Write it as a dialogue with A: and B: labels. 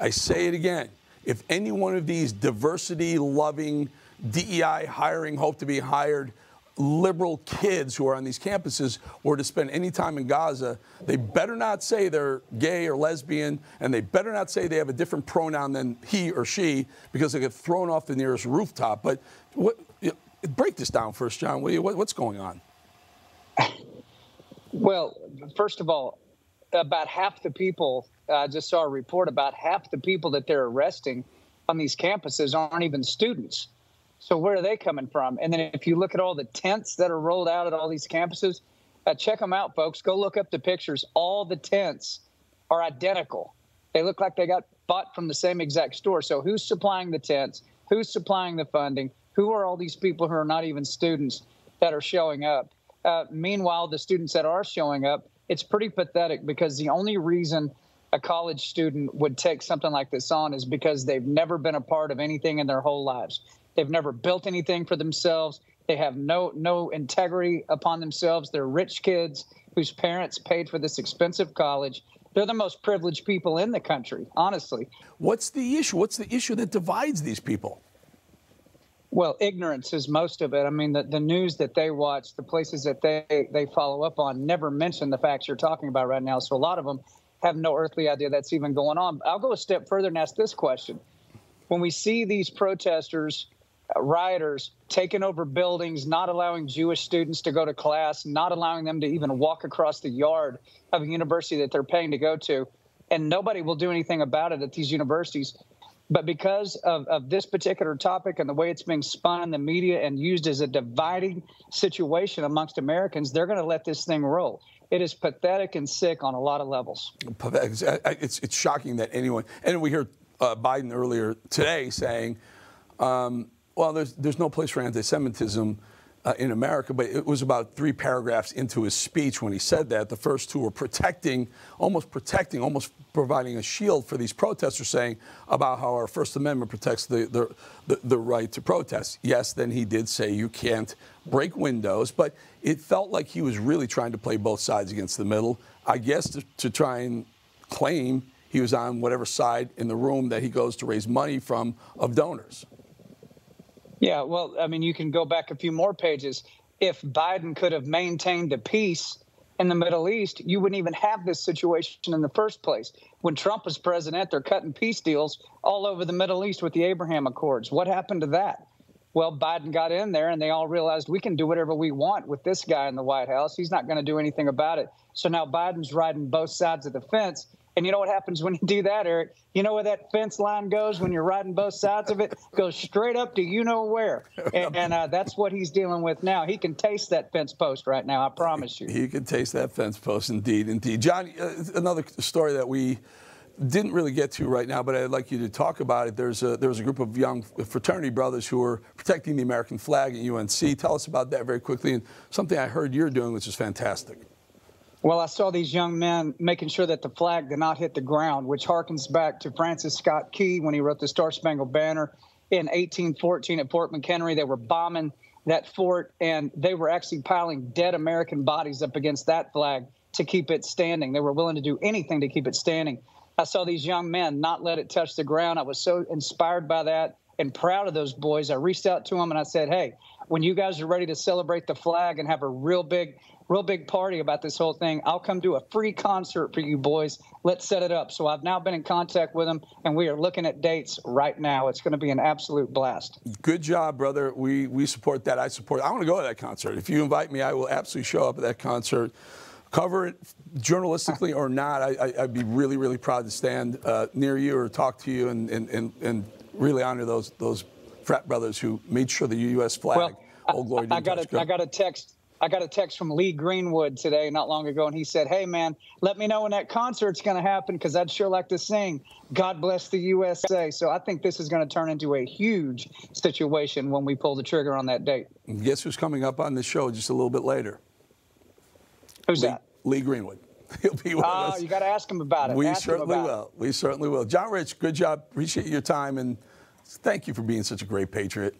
A: I say it again. If any one of these diversity-loving, DEI hiring, hope to be hired, liberal kids who are on these campuses were to spend any time in Gaza, they better not say they're gay or lesbian, and they better not say they have a different pronoun than he or she, because they get thrown off the nearest rooftop. But break this down first, John. What's going on?
B: Well, first of all, about half the people, I just saw a report, about half the people that they're arresting on these campuses aren't even students. So where are they coming from? And then if you look at all the tents that are rolled out at all these campuses, check them out, folks. Go look up the pictures. All the tents are identical. They look like they got bought from the same exact store. So who's supplying the tents? Who's supplying the funding? Who are all these people who are not even students that are showing up? Meanwhile, the students that are showing up, it's pretty pathetic, because the only reason a college student would take something like this on is because they've never been a part of anything in their whole lives. They've never built anything for themselves. They have no integrity upon themselves. They're rich kids whose parents paid for this expensive college. They're the most privileged people in the country, honestly.
A: What's the issue? What's the issue that divides these people?
B: Well, ignorance is most of it. I mean, the news that they watch, the places that they follow up on, never mention the facts you're talking about right now. So a lot of them have no earthly idea that's even going on. I'll go a step further and ask this question. When we see these protesters, rioters taking over buildings, not allowing Jewish students to go to class, not allowing them to even walk across the yard of a university that they're paying to go to, and nobody will do anything about it at these universities. But because of this particular topic and the way it's being spun in the media and used as a dividing situation amongst Americans, they're going to let this thing roll. It is pathetic and sick on a lot of levels.
A: It's shocking that anyone, and we heard Biden earlier today saying, well, there's no place for anti-Semitism in America, but it was about 3 paragraphs into his speech when he said that. The first 2 were almost providing a shield for these protesters, saying about how our First Amendment protects the right to protest. Yes, then he did say you can't break windows, but it felt like he was really trying to play both sides against the middle, I guess, to try and claim he was on whatever side in the room that he goes to raise money from of donors.
B: Yeah, well, I mean, you can go back a few more pages. If Biden could have maintained the peace in the Middle East, you wouldn't even have this situation in the first place. When Trump was president, they're cutting peace deals all over the Middle East with the Abraham Accords. What happened to that? Well, Biden got in there and they all realized we can do whatever we want with this guy in the White House. He's not going to do anything about it. So now Biden's riding both sides of the fence. And you know what happens when you do that, Eric? You know where that fence line goes when you're riding both sides of it? Goes straight up to you know where. And that's what he's dealing with now. He can taste that fence post right now, I promise you.
A: He can taste that fence post, indeed, indeed. John, another story that we didn't really get to right now, but I'd like you to talk about it. There was a group of young fraternity brothers who were protecting the American flag at UNC. Tell us about that very quickly, and something I heard you're doing, which is fantastic.
B: Well, I saw these young men making sure that the flag did not hit the ground, which harkens back to Francis Scott Key when he wrote the Star-Spangled Banner in 1814 at Fort McHenry. They were bombing that fort, and they were actually piling dead American bodies up against that flag to keep it standing. They were willing to do anything to keep it standing. I saw these young men not let it touch the ground. I was so inspired by that and proud of those boys. I reached out to them and I said, hey, when you guys are ready to celebrate the flag and have a real big party about this whole thing, I'll come do a free concert for you boys. Let's set it up. So I've now been in contact with them, and we are looking at dates right now. It's going to be an absolute blast. Good job, brother. We support that. I want to go to that concert. If you invite me, I will absolutely show up at that concert. Cover it journalistically or not, I'd be really, really proud to stand near you or talk to you and really honor those frat brothers who made sure the U.S. flag, Old Glory, didn't touch ground. I got a text from Lee Greenwood today, not long ago, and he said, hey, man, let me know when that concert's going to happen because I'd sure like to sing God Bless the USA. So I think this is going to turn into a huge situation when we pull the trigger on that date. Guess who's coming up on the show just a little bit later? Who's that? Lee Greenwood. He'll be with us. Oh, you got to ask him about it. We certainly will. We certainly will. John Rich, good job. Appreciate your time, and thank you for being such a great patriot.